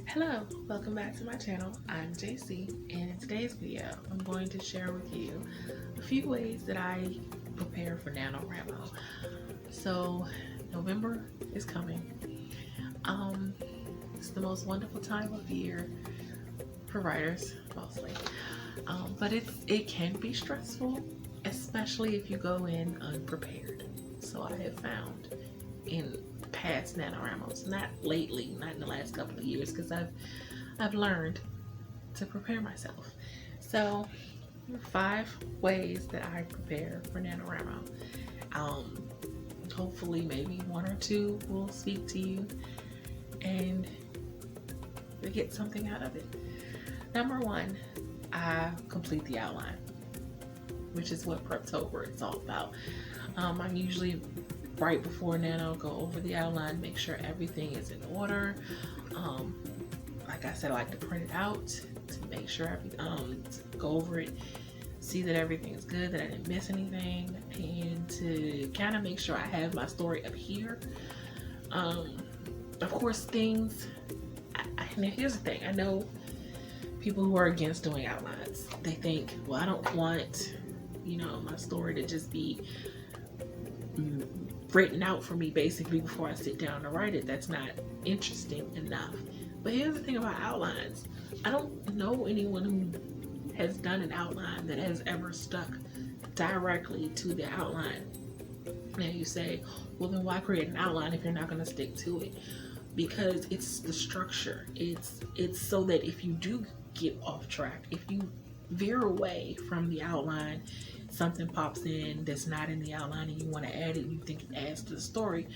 Hello, welcome back to my channel. I'm JC, and in today's video I'm going to share with you a few ways that I prepare for NaNoWriMo. So November is coming. It's the most wonderful time of year for writers mostly, but it can be stressful, especially if you go in unprepared. So I have found in past NaNoWriMos, not lately, not in the last couple of years, because I've learned to prepare myself. So 5 ways that I prepare for NaNoWriMo. Hopefully maybe 1 or 2 will speak to you and you'll get something out of it. Number 1, I complete the outline, which is what Preptober is all about. I'm usually right before Nano, go over the outline, make sure everything is in order. Like I said, I like to print it out to make sure to go over it, see that everything is good, that I didn't miss anything, and to kind of make sure I have my story up here. Of course, things. Now here's the thing. I know people who are against doing outlines. They think, well, I don't want, my story to just be written out for me basically before I sit down to write it. That's not interesting enough. But here's the thing about outlines. I don't know anyone who has done an outline that has ever stuck directly to the outline. Now you say, well, then why create an outline if you're not going to stick to it? Because it's the structure. It's so that if you do get off track, if you veer away from the outline, something pops in that's not in the outline and you want to add it, you think it adds to the story,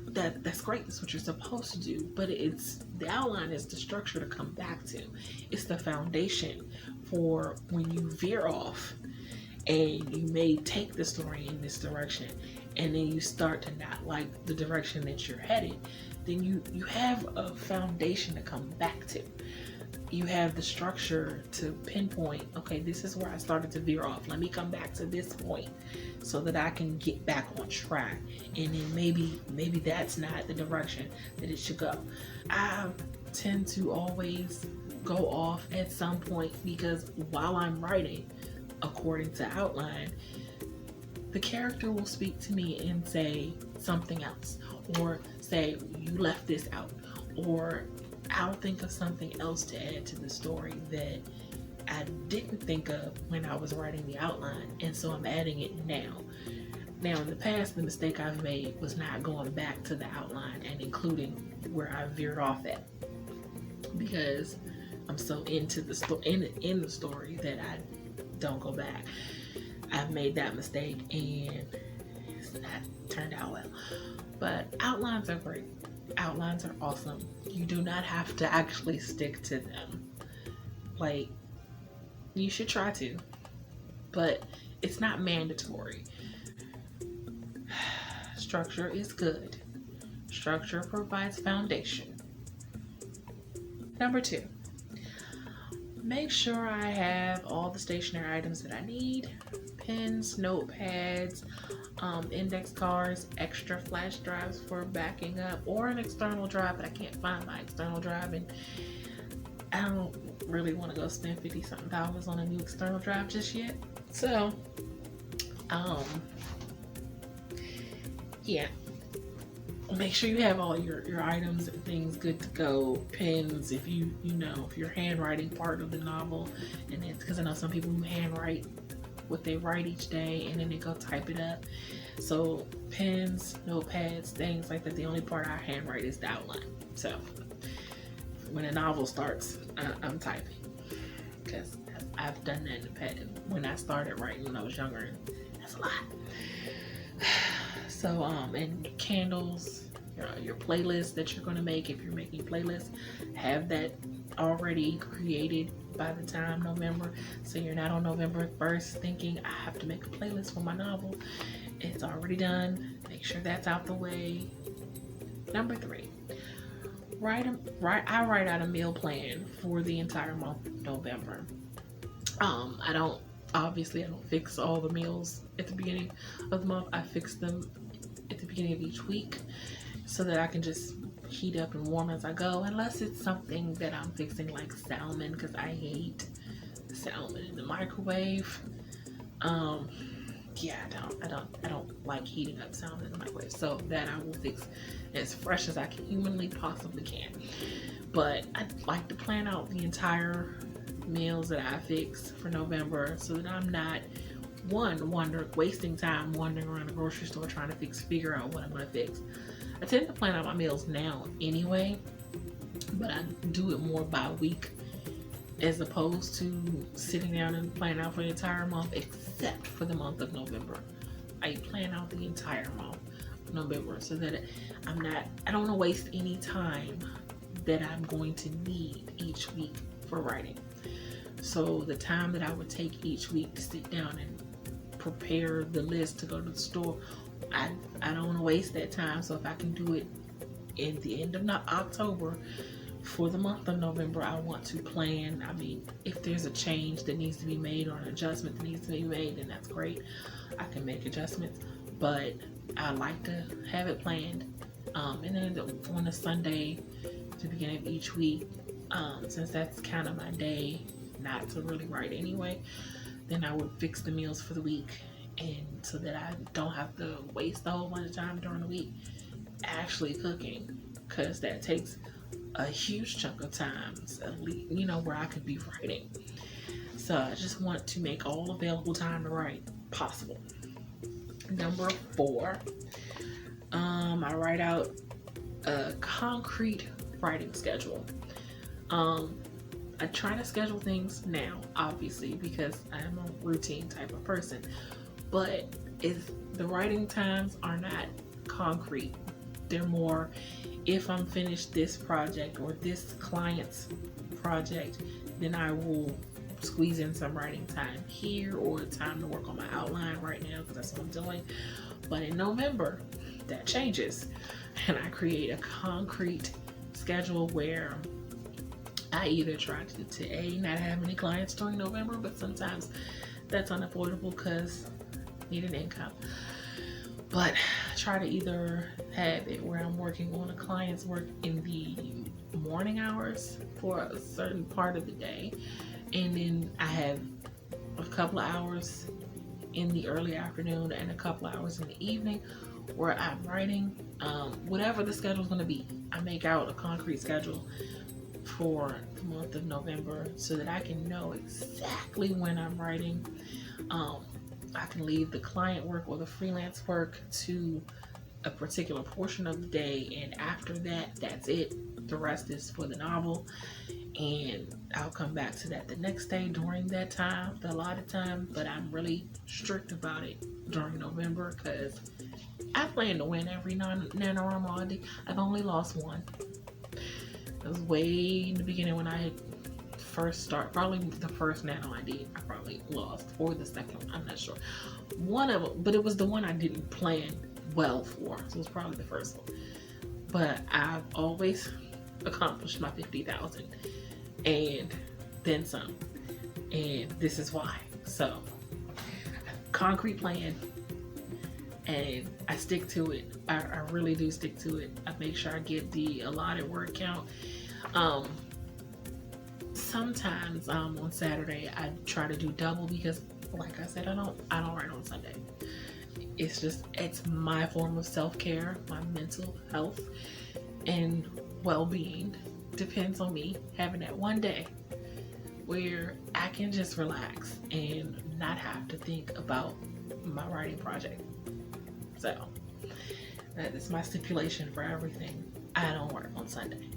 that's great. That's what you're supposed to do. But the outline is the structure to come back to. It's the foundation for when you veer off and you may take the story in this direction and then you start to not like the direction that you're headed. Then you have a foundation to come back to. You have the structure to pinpoint, okay, this is where I started to veer off. Let me come back to this point so that I can get back on track. And then maybe that's not the direction that it should go. I tend to always go off at some point because while I'm writing according to outline, the character will speak to me and say something else, or say, you left this out, or I'll think of something else to add to the story that I didn't think of when I was writing the outline, and so I'm adding it now. Now, in the past, the mistake I've made was not going back to the outline and including where I veered off at, because I'm so into the in the story that I don't go back. I've made that mistake and it's not turned out well. But outlines are great. Outlines are awesome. You do not have to actually stick to them. Like, you should try to, but it's not mandatory. Structure is good. Structure provides foundation. Number 2, make sure I have all the stationery items that I need. Pens, notepads, index cards, extra flash drives for backing up, or an external drive, but I can't find my external drive, and I don't really want to go spend $50-something on a new external drive just yet. So, yeah. Make sure you have all your items and things good to go. Pens, if if you're handwriting part of the novel, and it's because I know some people who handwrite what they write each day and then they go type it up. So pens, notepads, things like that. The only part I handwrite is the outline. So when a novel starts, I'm typing, because I've done that in the past when I started writing when I was younger. That's a lot. So and candles, your playlist that you're going to make, if you're making playlists, have that already created by the time November, so you're not on November 1st thinking I have to make a playlist for my novel. It's already done. Make sure that's out the way. Number 3, I write out a meal plan for the entire month of November. I don't fix all the meals at the beginning of the month. I fix them at the beginning of each week so that I can just heat up and warm as I go, unless it's something that I'm fixing like salmon, because I hate salmon in the microwave. Yeah, I don't like heating up salmon in the microwave, so that I will fix as fresh as I humanly possibly can. But I like to plan out the entire meals that I fix for November, so that I'm not wasting time wandering around the grocery store trying to figure out what I'm gonna fix. I tend to plan out my meals now anyway, but I do it more by week as opposed to sitting down and planning out for the entire month, except for the month of November. I plan out the entire month of November so that I don't want to waste any time that I'm going to need each week for writing. So the time that I would take each week to sit down and prepare the list to go to the store, I don't want to waste that time. So if I can do it in the end of October, for the month of November, I want to plan. I mean, if there's a change that needs to be made or an adjustment that needs to be made, then that's great. I can make adjustments, but I like to have it planned. And then on a Sunday, the beginning of each week, since that's kind of my day not to really write anyway, then I would fix the meals for the week, and so that I don't have to waste a whole bunch of time during the week actually cooking, because that takes a huge chunk of time, at least, where I could be writing. So I just want to make all available time to write possible. Number 4, I write out a concrete writing schedule. I try to schedule things now, obviously, because I'm a routine type of person, but if the writing times are not concrete, they're more, if I'm finished this project or this client's project, then I will squeeze in some writing time here or time to work on my outline right now, because that's what I'm doing. But in November, that changes, and I create a concrete schedule where I either try to not have any clients during November, but sometimes that's unavoidable because I need an income. But I try to either have it where I'm working on a client's work in the morning hours for a certain part of the day, and then I have a couple of hours in the early afternoon and a couple of hours in the evening where I'm writing. Whatever the schedule is going to be, I make out a concrete schedule for the month of November so that I can know exactly when I'm writing. I can leave the client work or the freelance work to a particular portion of the day, and after that, that's it. The rest is for the novel, and I'll come back to that the next day during that time, the allotted time. But I'm really strict about it during November because I plan to win every NaNoWriMo I did. I've only lost one. It was way in the beginning when I had first started, probably the first Nano I did, I probably lost, or the second one, I'm not sure. One of them, but it was the one I didn't plan well for, so it was probably the first one. But I've always accomplished my 50,000 and then some, and this is why. So, concrete plan, and I stick to it. I really do stick to it. I make sure I get the allotted word count. Sometimes on Saturday I try to do double because, like I said, I don't write on Sunday. It's my form of self-care. My mental health and well-being depends on me having that one day where I can just relax and not have to think about my writing project. So that is my stipulation for everything. I don't work on Sunday.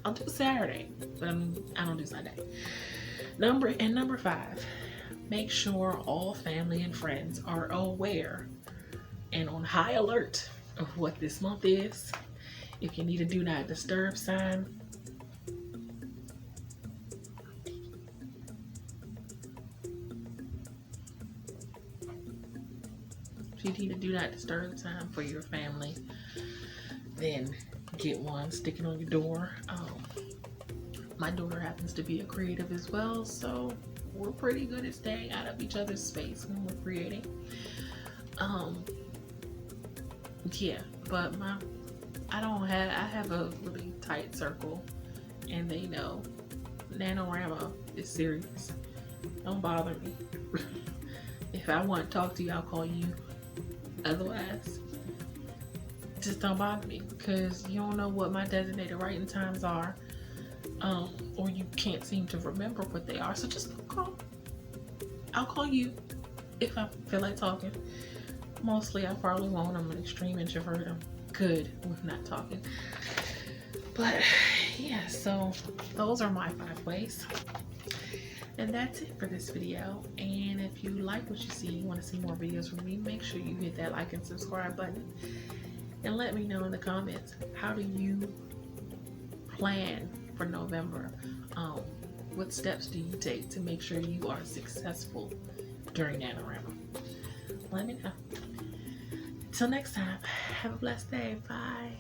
I'll do Saturday, but I don't do Sunday. Number 5, make sure all family and friends are aware and on high alert of what this month is. If you need a do not disturb sign, for your family, then get one, stick it on your door. My daughter happens to be a creative as well, so we're pretty good at staying out of each other's space when we're creating. Yeah, but I have a really tight circle, and they know NaNoWriMo is serious. Don't bother me. If I want to talk to you, I'll call you. Otherwise, just don't bother me, because you don't know what my designated writing times are, or you can't seem to remember what they are. So just call. I'll call you if I feel like talking. Mostly I probably won't. I'm an extreme introvert. I'm good with not talking. But yeah, so those are my 5 ways. And that's it for this video. And if you like what you see, you want to see more videos from me, make sure you hit that like and subscribe button. And let me know in the comments, how do you plan for November? What steps do you take to make sure you are successful during NaNoWriMo? Let me know. Until next time, have a blessed day. Bye.